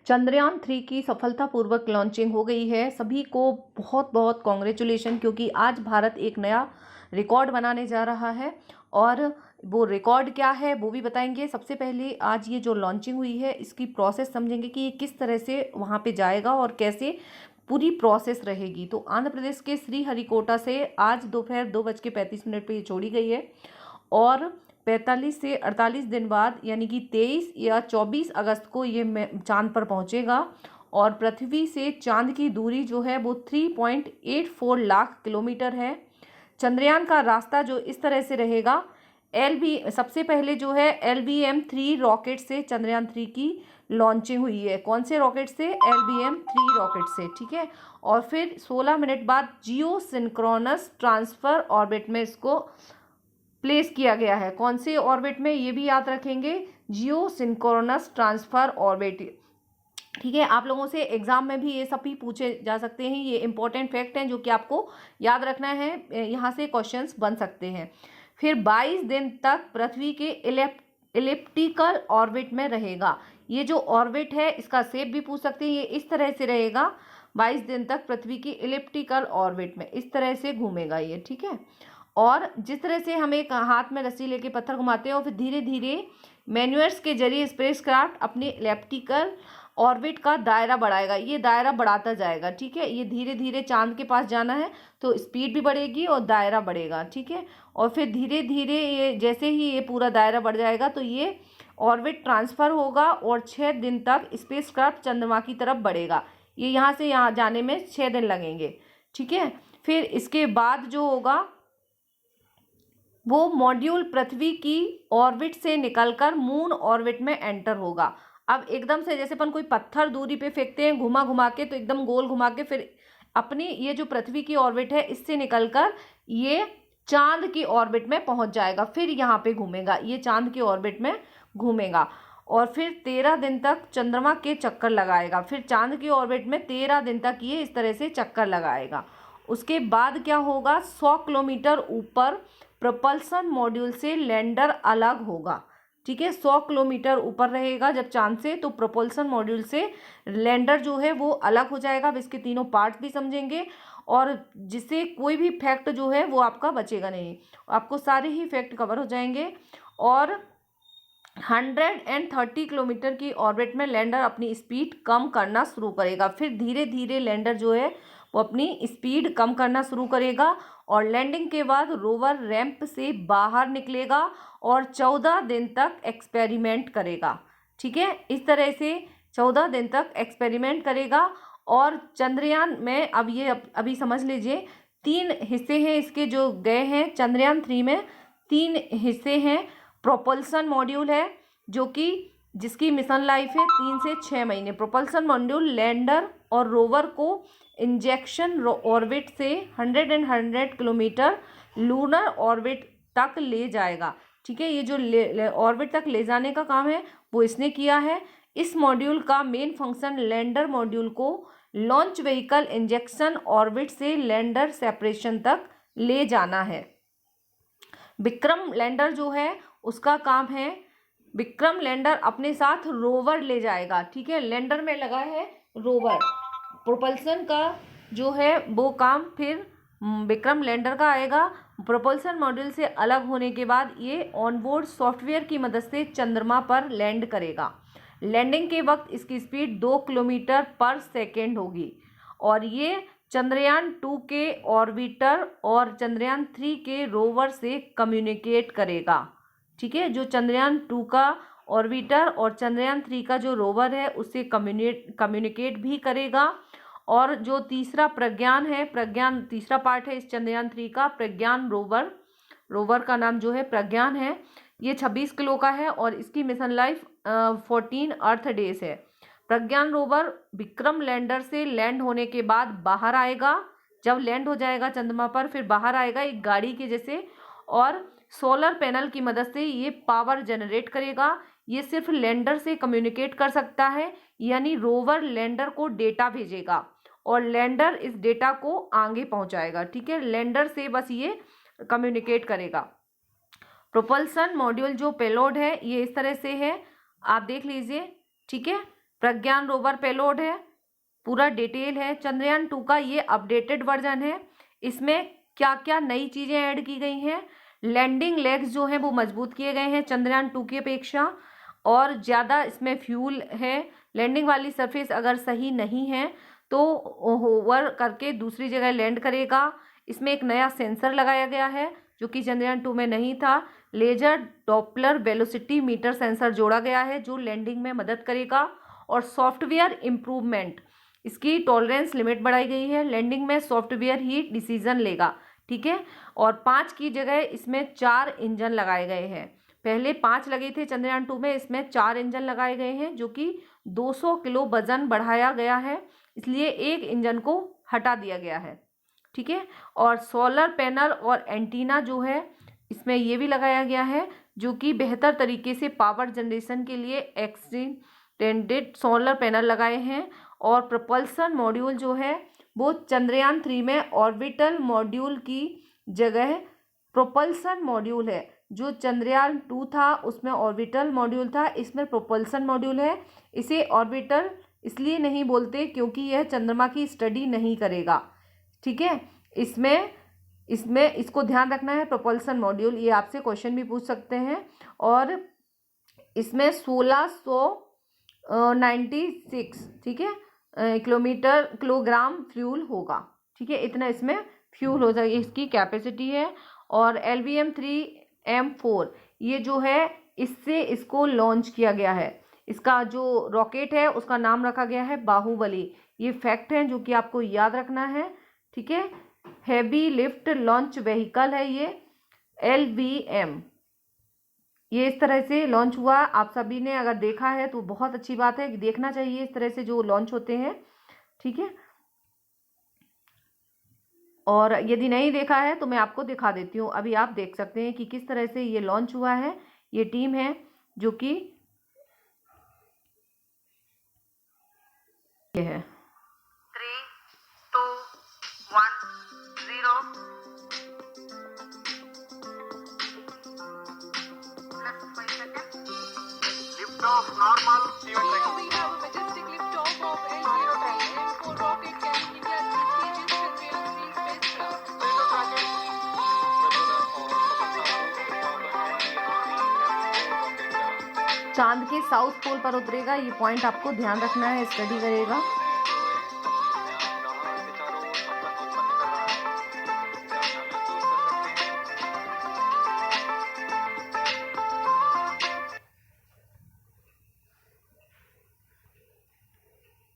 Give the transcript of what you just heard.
चंद्रयान 3 की सफलतापूर्वक लॉन्चिंग हो गई है। सभी को बहुत बहुत कॉन्ग्रेचुलेशन, क्योंकि आज भारत एक नया रिकॉर्ड बनाने जा रहा है। और वो रिकॉर्ड क्या है वो भी बताएंगे। सबसे पहले आज ये जो लॉन्चिंग हुई है इसकी प्रोसेस समझेंगे कि ये किस तरह से वहाँ पे जाएगा और कैसे पूरी प्रोसेस रहेगी। तो आंध्र प्रदेश के श्रीहरिकोटा से आज दोपहर 2:35 पे ये छोड़ी गई है और 45 से 48 दिन बाद यानी कि 23 या 24 अगस्त को ये चांद पर पहुंचेगा। और पृथ्वी से चांद की दूरी जो है वो 3.84 लाख किलोमीटर है। चंद्रयान का रास्ता जो इस तरह से रहेगा, सबसे पहले जो है LVM-3 रॉकेट से चंद्रयान 3 की लॉन्चिंग हुई है। कौन से रॉकेट से? LVM-3 रॉकेट से, ठीक है। और फिर 16 मिनट बाद जियो सिंक्रोनस ट्रांसफर ऑर्बिट में इसको प्लेस किया गया है। कौन से ऑर्बिट में, ये भी याद रखेंगे, जियो सिंक्रोनस ट्रांसफर ऑर्बिट, ठीक है। आप लोगों से एग्जाम में भी ये सब भी पूछे जा सकते हैं। ये इंपॉर्टेंट फैक्ट हैं जो कि आपको याद रखना है, यहाँ से क्वेश्चंस बन सकते हैं। फिर 22 दिन तक पृथ्वी के इलिप्टिकल ऑर्बिट में रहेगा। ये जो ऑर्बिट है इसका शेप भी पूछ सकते हैं, ये इस तरह से रहेगा। 22 दिन तक पृथ्वी की इलिप्टिकल ऑर्बिट में इस तरह से घूमेगा ये, ठीक है। और जिस तरह से हम एक हाथ में रस्सी लेके पत्थर घुमाते हैं और फिर धीरे धीरे मैन्यूअर्स के जरिए स्पेसक्राफ्ट अपने इलिप्टिकल ऑर्बिट का दायरा बढ़ाएगा, ये दायरा बढ़ाता जाएगा, ठीक है। ये धीरे धीरे चांद के पास जाना है तो स्पीड भी बढ़ेगी और दायरा बढ़ेगा, ठीक है। और फिर धीरे धीरे ये जैसे ही ये पूरा दायरा बढ़ जाएगा तो ये ऑर्बिट ट्रांसफर होगा और 6 दिन तक स्पेसक्राफ्ट चंद्रमा की तरफ बढ़ेगा। ये यहाँ से यहाँ जाने में 6 दिन लगेंगे, ठीक है। फिर इसके बाद जो होगा वो मॉड्यूल पृथ्वी की ऑर्बिट से निकलकर मून ऑर्बिट में एंटर होगा। अब एकदम से जैसे अपन कोई पत्थर दूरी पे फेंकते हैं घुमा घुमा के, तो एकदम गोल घुमा के फिर अपनी ये जो पृथ्वी की ऑर्बिट है इससे निकलकर ये चांद की ऑर्बिट में पहुंच जाएगा। फिर यहाँ पे घूमेगा, ये चांद की ऑर्बिट में घूमेगा और फिर 13 दिन तक चंद्रमा के चक्कर लगाएगा। फिर चांद की ऑर्बिट में 13 दिन तक ये इस तरह से चक्कर लगाएगा। उसके बाद क्या होगा, 100 किलोमीटर ऊपर प्रोपल्सन मॉड्यूल से लैंडर अलग होगा, ठीक है। 100 किलोमीटर ऊपर रहेगा जब चांद से, तो प्रोपल्सन मॉड्यूल से लैंडर जो है वो अलग हो जाएगा। अब इसके तीनों पार्ट भी समझेंगे और जिससे कोई भी फैक्ट जो है वो आपका बचेगा नहीं, आपको सारे ही फैक्ट कवर हो जाएंगे। और 130 किलोमीटर की ऑर्बिट में लैंडर अपनी स्पीड कम करना शुरू करेगा। फिर धीरे धीरे लैंडर जो है वो अपनी स्पीड कम करना शुरू करेगा और लैंडिंग के बाद रोवर रैंप से बाहर निकलेगा और 14 दिन तक एक्सपेरिमेंट करेगा, ठीक है। इस तरह से 14 दिन तक एक्सपेरिमेंट करेगा। और चंद्रयान में अब ये अभी समझ लीजिए 3 हिस्से हैं इसके जो गए हैं। चंद्रयान 3 में 3 हिस्से हैं। प्रोपल्सन मॉड्यूल है जो कि जिसकी मिशन लाइफ है 3 से 6 महीने। प्रोपल्सन मॉड्यूल लैंडर और रोवर को इंजेक्शन ऑर्बिट से 100 किलोमीटर लूनर ऑर्बिट तक ले जाएगा, ठीक है। ये जो ऑर्बिट तक ले जाने का काम है वो इसने किया है। इस मॉड्यूल का मेन फंक्शन लैंडर मॉड्यूल को लॉन्च व्हीकल इंजेक्शन ऑर्बिट से लैंडर सेपरेशन तक ले जाना है। विक्रम लैंडर जो है उसका काम है, विक्रम लैंडर अपने साथ रोवर ले जाएगा, ठीक है। लैंडर में लगा है रोवर, प्रोपल्सन का जो है वो काम फिर विक्रम लैंडर का आएगा। प्रोपल्सन मॉड्यूल से अलग होने के बाद ये ऑनबोर्ड सॉफ्टवेयर की मदद से चंद्रमा पर लैंड करेगा। लैंडिंग के वक्त इसकी स्पीड 2 किलोमीटर पर सेकेंड होगी और ये चंद्रयान 2 के ऑर्बिटर और चंद्रयान 3 के रोवर से कम्युनिकेट करेगा, ठीक है। जो चंद्रयान 2 का ऑर्बिटर और चंद्रयान 3 का जो रोवर है उससे कम्युनिकेट भी करेगा। और जो तीसरा प्रज्ञान है, प्रज्ञान तीसरा पार्ट है इस चंद्रयान 3 का, प्रज्ञान रोवर का नाम जो है प्रज्ञान है। ये 26 किलो का है और इसकी मिशन लाइफ 14 अर्थ डेज है। प्रज्ञान रोवर विक्रम लैंडर से लैंड होने के बाद बाहर आएगा। जब लैंड हो जाएगा चंद्रमा पर फिर बाहर आएगा एक गाड़ी के जैसे और सोलर पैनल की मदद से ये पावर जनरेट करेगा। ये सिर्फ लैंडर से कम्युनिकेट कर सकता है, यानी रोवर लैंडर को डेटा भेजेगा और लैंडर इस डेटा को आगे पहुंचाएगा, ठीक है। लैंडर से बस ये कम्युनिकेट करेगा। प्रोपल्सन मॉड्यूल जो पेलोड है ये इस तरह से है, आप देख लीजिए, ठीक है। प्रज्ञान रोवर पेलोड है, पूरा डिटेल है। चंद्रयान 2 का ये अपडेटेड वर्जन है। इसमें क्या क्या नई चीजें ऐड की गई हैं। लैंडिंग लेग्स जो हैं वो मजबूत किए गए हैं चंद्रयान 2 की अपेक्षा, और ज़्यादा इसमें फ्यूल है। लैंडिंग वाली सरफेस अगर सही नहीं है तो होवर करके दूसरी जगह लैंड करेगा। इसमें एक नया सेंसर लगाया गया है जो कि चंद्रयान 2 में नहीं था। Laser Doppler velocity meter sensor जोड़ा गया है जो लैंडिंग में मदद करेगा। और सॉफ्टवेयर इम्प्रूवमेंट, इसकी टॉलरेंस लिमिट बढ़ाई गई है। लैंडिंग में सॉफ्टवेयर ही डिसीजन लेगा, ठीक है। और 5 की जगह इसमें 4 इंजन लगाए गए हैं। पहले 5 लगे थे चंद्रयान 2 में, इसमें 4 इंजन लगाए गए हैं जो कि 200 किलो वजन बढ़ाया गया है, इसलिए एक इंजन को हटा दिया गया है, ठीक है। और सोलर पैनल और एंटीना जो है इसमें ये भी लगाया गया है जो कि बेहतर तरीके से पावर जनरेशन के लिए एक्सटेंडेड सोलर पैनल लगाए हैं। और प्रपल्सन मॉड्यूल जो है वो चंद्रयान 3 में ऑर्बिटल मॉड्यूल की जगह प्रोपल्सन मॉड्यूल है। जो चंद्रयान 2 था उसमें ऑर्बिटल मॉड्यूल था, इसमें प्रोपल्सन मॉड्यूल है। इसे ऑर्बिटल इसलिए नहीं बोलते क्योंकि यह चंद्रमा की स्टडी नहीं करेगा, ठीक है। इसमें इसको ध्यान रखना है, प्रोपल्सन मॉड्यूल, ये आपसे क्वेश्चन भी पूछ सकते हैं। और इसमें 1696, ठीक है, किलोग्राम फ्यूल होगा, ठीक है। इतना इसमें फ्यूल हो जाएगी, इसकी कैपेसिटी है। और LVM-3M4 ये जो है इससे इसको लॉन्च किया गया है। इसका जो रॉकेट है उसका नाम रखा गया है बाहुबली। ये फैक्ट है जो कि आपको याद रखना है, ठीक है। हैवी लिफ्ट लॉन्च व्हीकल है ये LVM। ये इस तरह से लॉन्च हुआ। आप सभी ने अगर देखा है तो बहुत अच्छी बात है, देखना चाहिए इस तरह से जो लॉन्च होते हैं, ठीक है। और यदि नहीं देखा है तो मैं आपको दिखा देती हूँ। अभी आप देख सकते हैं कि किस तरह से ये लॉन्च हुआ है। ये टीम है जो कि ये है 3, 2, 1, 0. Left 5 seconds. Lift off normal. We have a majestic liftoff of L03M4 rocket carrying India's prestigious Chandrayaan-3 spacecraft. चांद के साउथ पोल पर उतरेगा। ये पॉइंट आपको ध्यान रखना है, स्टडी करेगा।